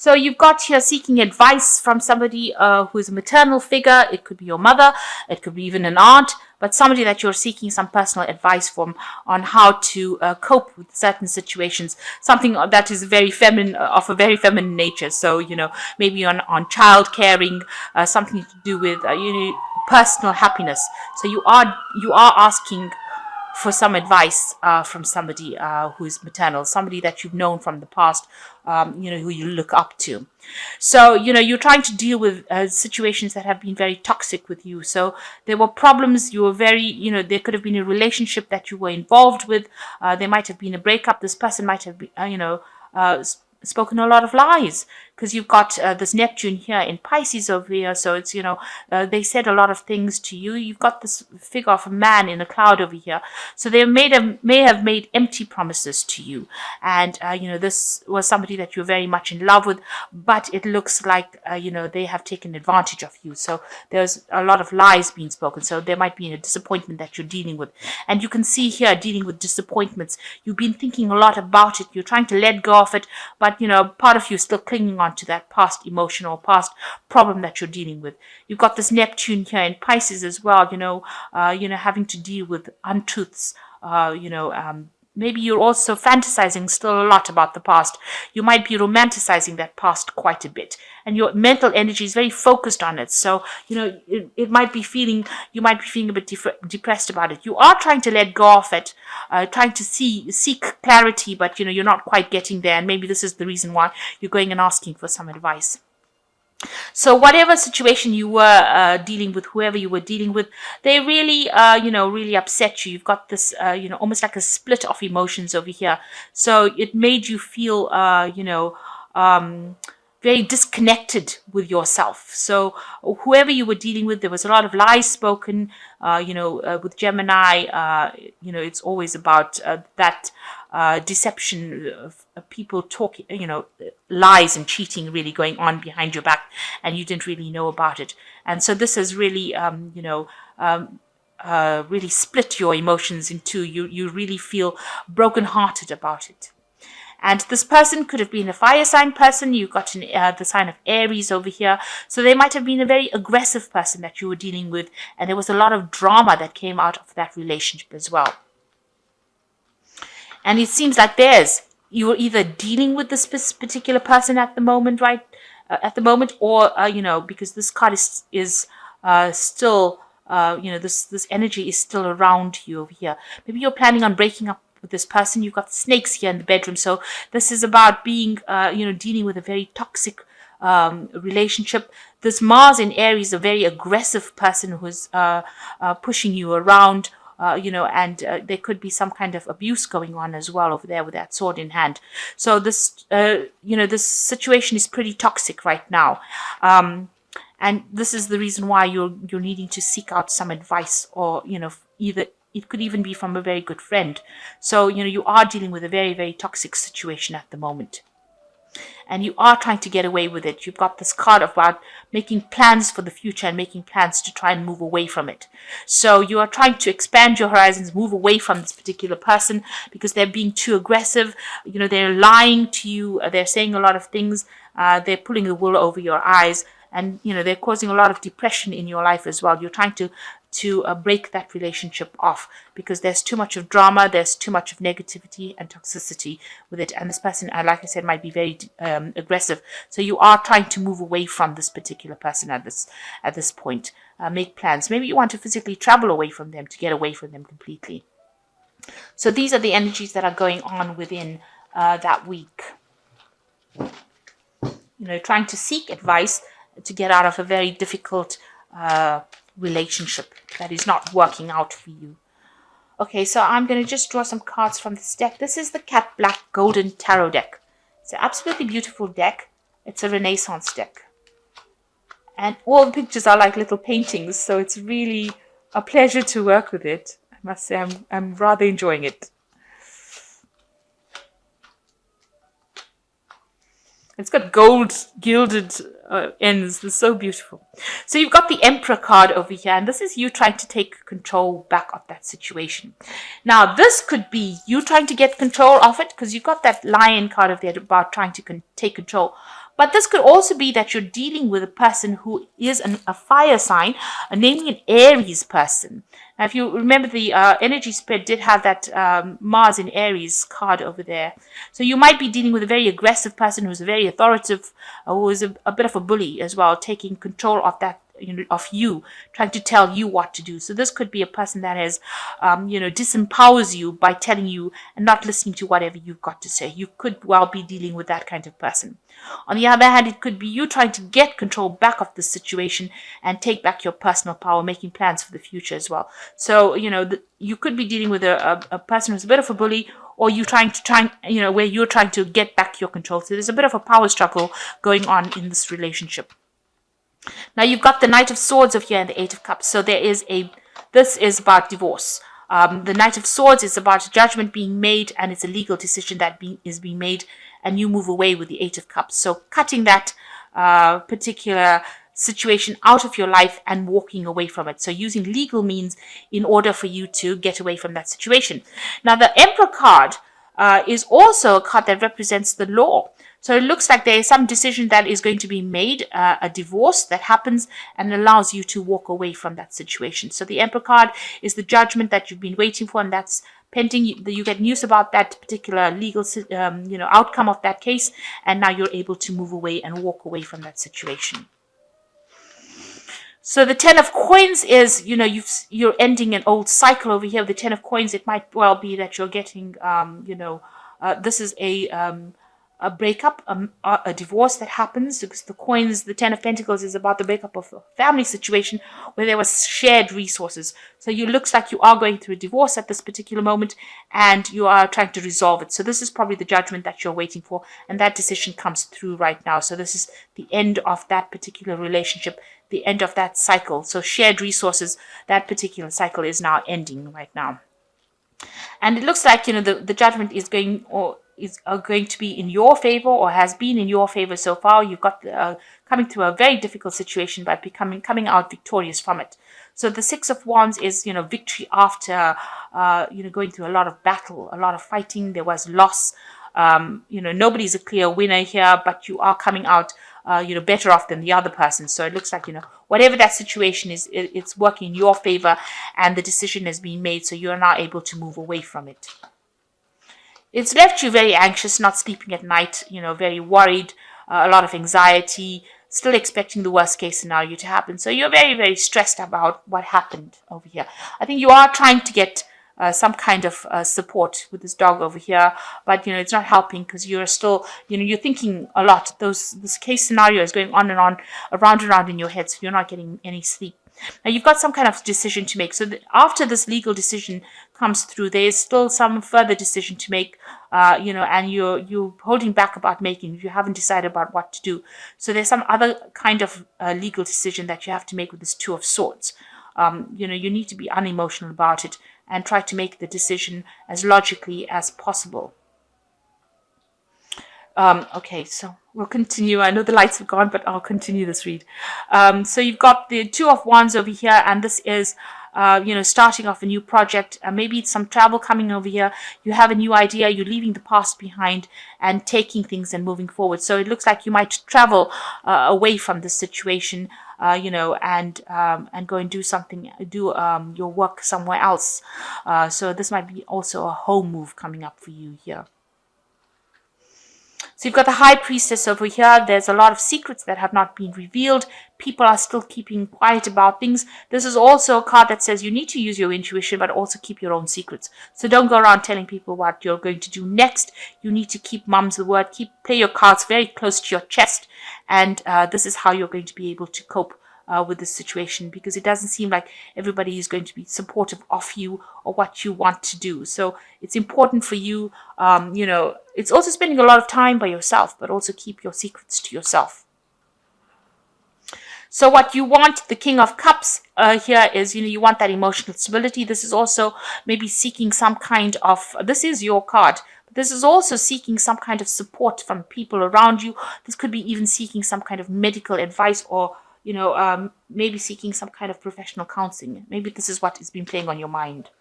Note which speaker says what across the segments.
Speaker 1: So you've got here seeking advice from somebody who is a maternal figure. It could be your mother, it could be even an aunt, but somebody that you're seeking some personal advice from on how to cope with certain situations. Something that is very feminine, of a very feminine nature. So maybe on child caring, something to do with personal happiness. So you are asking for some advice from somebody who's maternal, somebody that you've known from the past, who you look up to. So, you're trying to deal with situations that have been very toxic with you. So there were problems, you were there could have been a relationship that you were involved with. There might have been a breakup. This person might have been, spoken a lot of lies, because you've got this Neptune here in Pisces over here. So it's, they said a lot of things to you. You've got this figure of a man in a cloud over here. So they may have made empty promises to you. And, this was somebody that you're very much in love with, but it looks like, they have taken advantage of you. So there's a lot of lies being spoken. So there might be a disappointment that you're dealing with. And you can see here, dealing with disappointments, you've been thinking a lot about it. You're trying to let go of it, but part of you is still clinging on to that past emotion or past problem that you're dealing with. You've got this Neptune here in Pisces as well, having to deal with untruths, maybe you're also fantasizing still a lot about the past. You might be romanticizing that past quite a bit, and your mental energy is very focused on it. So, you might be feeling a bit depressed about it. You are trying to let go of it, trying to seek clarity, but you're not quite getting there. And maybe this is the reason why you're going and asking for some advice. So whatever situation you were dealing with, whoever you were dealing with, they really, really upset you. You've got this, almost like a split of emotions over here. So it made you feel, very disconnected with yourself. So whoever you were dealing with, there was a lot of lies spoken. With Gemini, it's always about that deception of people talking, lies and cheating really going on behind your back, and you didn't really know about it. And so this has really, really split your emotions in two. You really feel brokenhearted about it. And this person could have been a fire sign person. You've got the sign of Aries over here. So they might have been a very aggressive person that you were dealing with. And there was a lot of drama that came out of that relationship as well. And it seems like you were either dealing with this particular person at the moment, right? Or, because this card is still, this energy is still around you over here. Maybe you're planning on breaking up with this person. You've got snakes here in the bedroom. So this is about being, dealing with a very toxic relationship. This Mars in Aries is a very aggressive person who's pushing you around, and there could be some kind of abuse going on as well over there with that sword in hand. So this, this situation is pretty toxic right now. And this is the reason why you're needing to seek out some advice, or, either it could even be from a very good friend. So, you are dealing with a very, very toxic situation at the moment. And you are trying to get away with it. You've got this card about making plans for the future and making plans to try and move away from it. So you are trying to expand your horizons, move away from this particular person because they're being too aggressive. They're lying to you. They're saying a lot of things. They're pulling the wool over your eyes. And, they're causing a lot of depression in your life as well. You're trying to break that relationship off because there's too much of drama, there's too much of negativity and toxicity with it. And this person, like I said, might be very aggressive. So you are trying to move away from this particular person at this point. Make plans. Maybe you want to physically travel away from them to get away from them completely. So these are the energies that are going on within that week. Trying to seek advice to get out of a very difficult relationship that is not working out for you. Okay, so I'm going to just draw some cards from this deck. This is the Cat Black Golden Tarot deck. It's an absolutely beautiful deck. It's a Renaissance deck. And all the pictures are like little paintings, so it's really a pleasure to work with it. I must say I'm rather enjoying it. It's got gold gilded ends. They're so beautiful. So you've got the Emperor card over here, and this is you trying to take control back of that situation. Now, this could be you trying to get control of it because you've got that Lion card over there about trying to take control. But this could also be that you're dealing with a person who is a fire sign, namely an Aries person. Now, if you remember, the energy spread did have that Mars in Aries card over there. So you might be dealing with a very aggressive person who's very authoritative, who is a bit of a bully as well, taking control of that, of you, trying to tell you what to do. So this could be a person that has, disempowers you by telling you and not listening to whatever you've got to say. You could well be dealing with that kind of person. On the other hand, it could be you trying to get control back of the situation and take back your personal power, making plans for the future as well. So, you could be dealing with a person who's a bit of a bully, or you where you're trying to get back your control. So there's a bit of a power struggle going on in this relationship. Now you've got the Knight of Swords over here and the Eight of Cups. So this is about divorce. The Knight of Swords is about a judgment being made, and it's a legal decision that is being made, and you move away with the Eight of Cups. So cutting that particular situation out of your life and walking away from it. So using legal means in order for you to get away from that situation. Now the Emperor card is also a card that represents the law. So it looks like there is some decision that is going to be made, a divorce that happens and allows you to walk away from that situation. So the Emperor card is the judgment that you've been waiting for, and that's pending. You get news about that particular legal, outcome of that case, and now you're able to move away and walk away from that situation. So the Ten of Coins is, you're ending an old cycle over here. The Ten of Coins, it might well be that you're getting, this is a breakup, a divorce that happens, because the coins, the Ten of Pentacles, is about the breakup of a family situation where there was shared resources. So it looks like you are going through a divorce at this particular moment, and you are trying to resolve it. So this is probably the judgment that you're waiting for, and that decision comes through right now. So this is the end of that particular relationship, the end of that cycle. So shared resources, that particular cycle is now ending right now. And it looks like, the judgment is going to be in your favor, or has been in your favor so far. You've got coming through a very difficult situation, but coming out victorious from it. So the Six of Wands is, victory after, going through a lot of battle, a lot of fighting. There was loss. Nobody's a clear winner here, but you are coming out, better off than the other person. So it looks like, whatever that situation is, it's working in your favor, and the decision has been made. So you're now able to move away from it. It's left you very anxious, not sleeping at night, very worried, a lot of anxiety, still expecting the worst case scenario to happen. So you're very, very stressed about what happened over here. I think you are trying to get some kind of support with this dog over here, but it's not helping, because you're still, you're thinking a lot. This case scenario is going on and on, around and around in your head, so you're not getting any sleep. Now you've got some kind of decision to make. So after this legal decision comes through, there is still some further decision to make, and you're holding back about making. You haven't decided about what to do. So there's some other kind of legal decision that you have to make with this Two of Swords. You need to be unemotional about it and try to make the decision as logically as possible. Okay, so we'll continue. I know the lights have gone, but I'll continue this read. So you've got the Two of Wands over here, and this is, starting off a new project. Maybe it's some travel coming over here. You have a new idea. You're leaving the past behind and taking things and moving forward. So it looks like you might travel away from this situation, and go and do something, your work somewhere else. So this might be also a home move coming up for you here. So you've got the High Priestess over here. There's a lot of secrets that have not been revealed. People are still keeping quiet about things. This is also a card that says you need to use your intuition, but also keep your own secrets. So don't go around telling people what you're going to do next. You need to keep mum's the word. Play your cards very close to your chest. And this is how you're going to be able to cope with this situation, because it doesn't seem like everybody is going to be supportive of you or what you want to do. So it's important for you, it's also spending a lot of time by yourself, but also keep your secrets to yourself. So what you want, the King of Cups here is, you want that emotional stability. This is also maybe seeking some kind of, this is your card, but this is also seeking some kind of support from people around you. This could be even seeking some kind of medical advice, or maybe seeking some kind of professional counseling. Maybe this is what has been playing on your mind.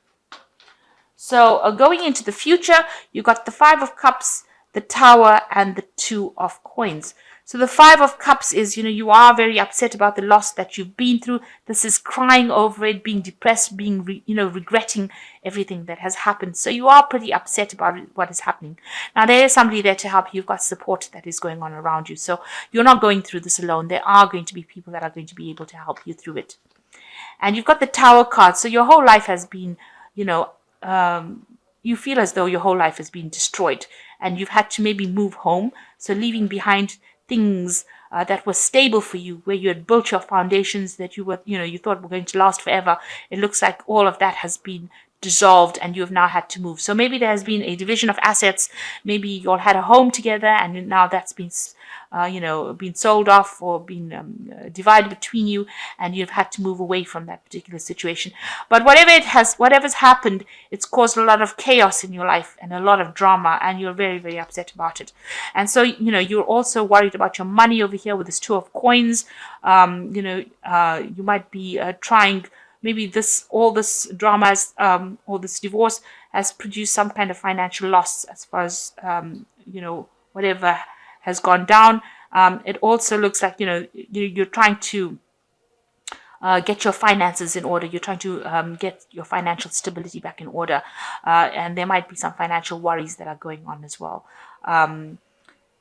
Speaker 1: So going into the future, you got the Five of Cups, the Tower, and the Two of Coins. So the Five of Cups is, you are very upset about the loss that you've been through. This is crying over it, being depressed, being, regretting everything that has happened. So you are pretty upset about what is happening. Now, there is somebody there to help you. You've got support that is going on around you. So you're not going through this alone. There are going to be people that are going to be able to help you through it. And you've got the Tower card. So your whole life has been, you feel as though your whole life has been destroyed and you've had to maybe move home. So leaving behind things that were stable for you, where you had built your foundations that you thought were going to last forever. It looks like all of that has been dissolved and you have now had to move. So maybe there has been a division of assets. Maybe you all had a home together and now that's been been sold off or been divided between you, and you've had to move away from that particular situation. But whatever's happened, it's caused a lot of chaos in your life and a lot of drama, and you're very, very upset about it. And so, you're also worried about your money over here with this Two of Coins. You might be trying. Maybe all this drama, or this divorce has produced some kind of financial loss as far as, whatever has gone down. It also looks like, you're trying to get your finances in order. You're trying to get your financial stability back in order. And there might be some financial worries that are going on as well.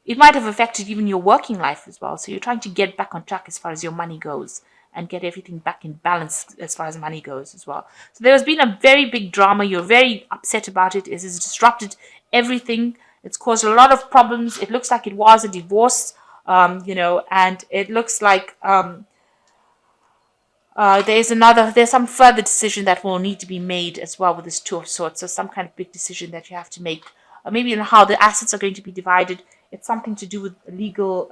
Speaker 1: It might have affected even your working life as well. So you're trying to get back on track as far as your money goes and get everything back in balance as far as money goes as well. So there has been a very big drama. You're very upset about it. It has disrupted everything. It's caused a lot of problems. It looks like it was a divorce, and it looks like there's some further decision that will need to be made as well with this Two of Swords. So some kind of big decision that you have to make, maybe how the assets are going to be divided. It's something to do with legal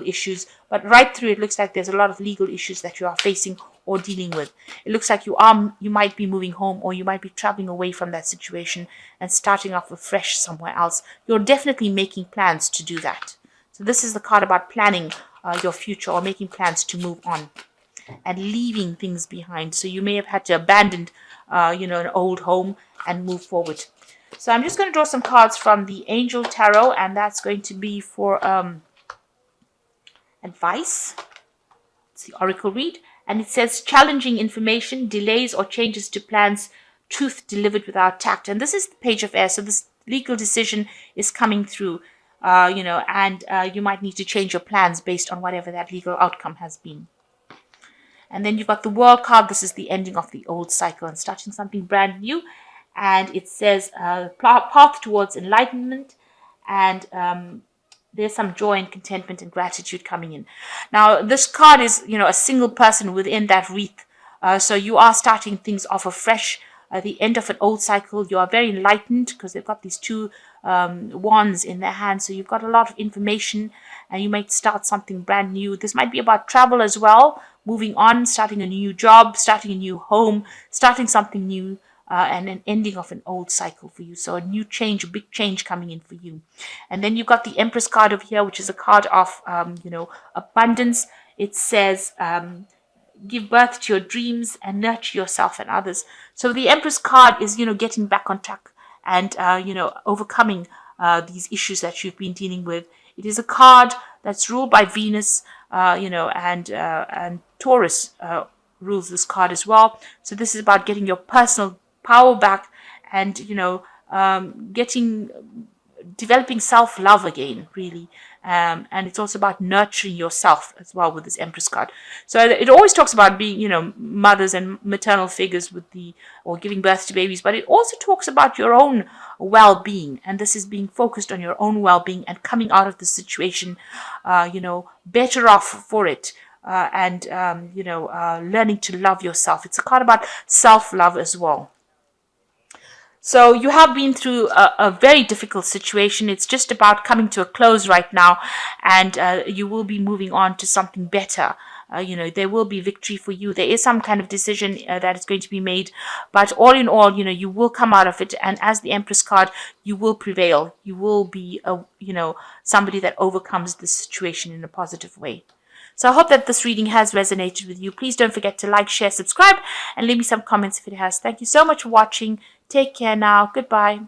Speaker 1: issues. But right through, it looks like there's a lot of legal issues that you are facing or dealing with. It looks like you might be moving home, or you might be traveling away from that situation and starting off afresh somewhere else. You're definitely making plans to do that. So this is the card about planning your future or making plans to move on and leaving things behind. So you may have had to abandon, an old home and move forward. So I'm just going to draw some cards from the Angel Tarot, and that's going to be for advice. It's the Oracle read, and it says challenging information, delays or changes to plans, truth delivered without tact. And this is the Page of Air, so this legal decision is coming through, and you might need to change your plans based on whatever that legal outcome has been. And then you've got the World card. This is the ending of the old cycle and starting something brand new. And it says path towards enlightenment, and there's some joy and contentment and gratitude coming in. Now, this card is, a single person within that wreath. So you are starting things off afresh. At the end of an old cycle, you are very enlightened because they've got these two wands in their hands. So you've got a lot of information, and you might start something brand new. This might be about travel as well, moving on, starting a new job, starting a new home, starting something new. And an ending of an old cycle for you. So a new change, a big change coming in for you. And then you've got the Empress card over here, which is a card of, abundance. It says, give birth to your dreams and nurture yourself and others. So the Empress card is, getting back on track and, overcoming these issues that you've been dealing with. It is a card that's ruled by Venus, and Taurus rules this card as well. So this is about getting your personal power back and, developing self-love again, really. And it's also about nurturing yourself as well with this Empress card. So it always talks about being, mothers and maternal figures or giving birth to babies, but it also talks about your own well-being. And this is being focused on your own well-being and coming out of the situation, better off for it. Learning to love yourself. It's a card about self-love as well. So you have been through a very difficult situation. It's just about coming to a close right now, and you will be moving on to something better. There will be victory for you. There is some kind of decision that is going to be made, but all in all, you will come out of it. And as the Empress card, you will prevail. You will be, somebody that overcomes the situation in a positive way. So I hope that this reading has resonated with you. Please don't forget to like, share, subscribe, and leave me some comments if it has. Thank you so much for watching. Take care now. Goodbye.